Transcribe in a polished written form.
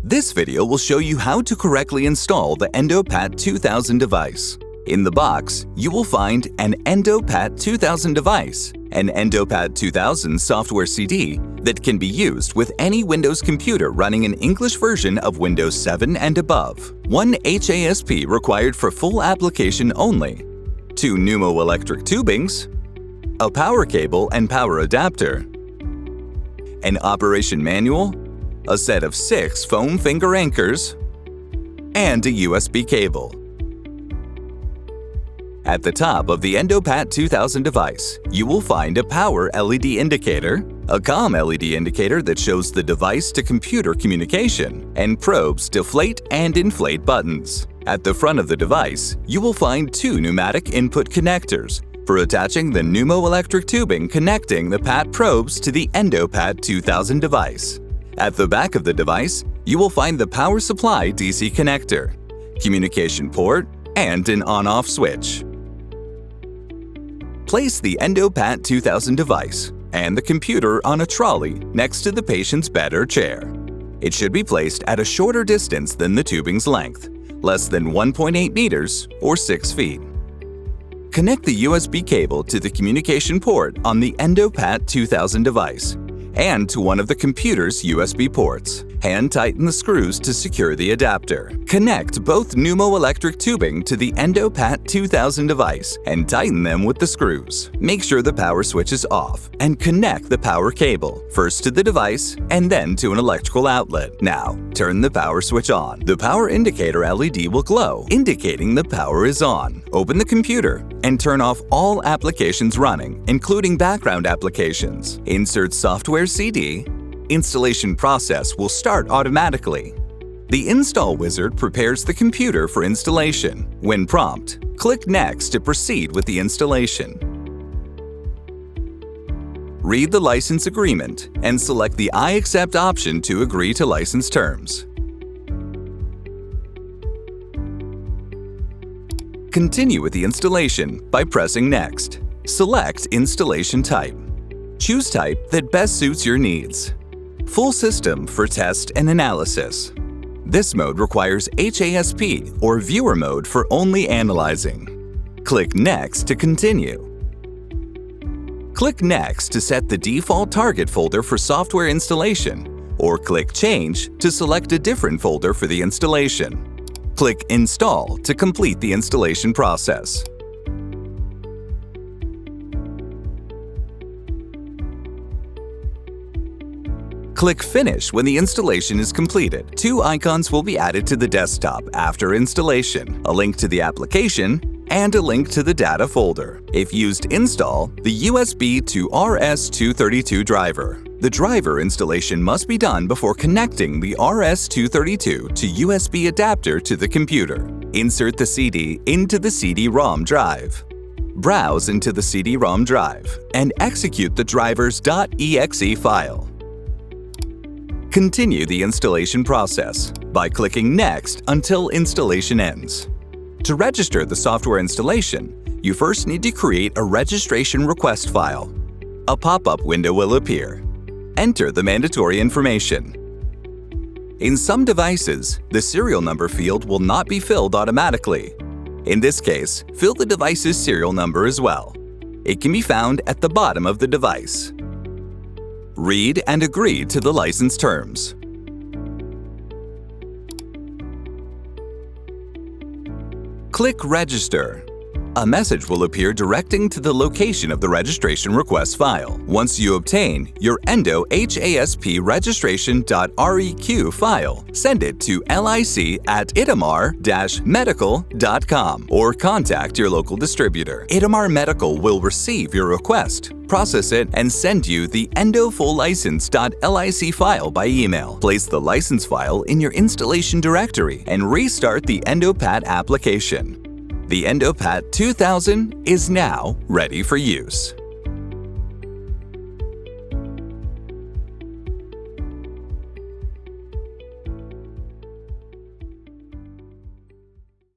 This video will show you how to correctly install the EndoPAT2000 device. In the box, you will find an EndoPAT2000 device, an EndoPAT2000 software CD that can be used with any Windows computer running an English version of Windows 7 and above, one HASP required for full application only, 2 pneumoelectric tubings, a power cable and power adapter, an operation manual, a set of 6 foam finger anchors, and a USB cable. At the top of the EndoPAT2000 device, you will find a power LED indicator, a COM LED indicator that shows the device-to-computer communication, and probes deflate and inflate buttons. At the front of the device, you will find 2 pneumatic input connectors for attaching the pneumoelectric tubing connecting the PAT probes to the EndoPAT2000 device. At the back of the device, you will find the power supply DC connector, communication port, and an on-off switch. Place the EndoPAT2000 device and the computer on a trolley next to the patient's bed or chair. It should be placed at a shorter distance than the tubing's length, less than 1.8 meters or 6 feet. Connect the USB cable to the communication port on the EndoPAT2000 device and to one of the computer's USB ports. Hand tighten the screws to secure the adapter. Connect both pneumoelectric tubing to the EndoPAT2000 device and tighten them with the screws. Make sure the power switch is off and connect the power cable, first to the device and then to an electrical outlet. Now, turn the power switch on. The power indicator LED will glow, indicating the power is on. Open the computer and turn off all applications running, including background applications. Insert software CD. Installation process will start automatically. The install wizard prepares the computer for installation. When prompt, click Next to proceed with the installation. Read the license agreement and select the I accept option to agree to license terms. Continue with the installation by pressing Next. Select installation type. Choose type that best suits your needs. Full system for test and analysis. This mode requires HASP or viewer mode for only analyzing. Click Next to continue. Click Next to set the default target folder for software installation, or click Change to select a different folder for the installation. Click Install to complete the installation process. Click Finish when the installation is completed. 2 icons will be added to the desktop after installation, a link to the application and a link to the data folder. If used install, the USB to RS-232 driver. The driver installation must be done before connecting the RS-232 to USB adapter to the computer. Insert the CD into the CD-ROM drive. Browse into the CD-ROM drive and execute the driver's .exe file. Continue the installation process by clicking Next until installation ends. To register the software installation, you first need to create a registration request file. A pop-up window will appear. Enter the mandatory information. In some devices, the serial number field will not be filled automatically. In this case, fill the device's serial number as well. It can be found at the bottom of the device. Read and agree to the license terms. Click Register. A message will appear directing to the location of the registration request file. Once you obtain your Endo HASP registration.req file, send it to lic@itamar-medical.com or contact your local distributor. Itamar Medical will receive your request, process it, and send you the endofullicense.lic file by email. Place the license file in your installation directory and restart the EndoPAT application. The EndoPAT2000 is now ready for use.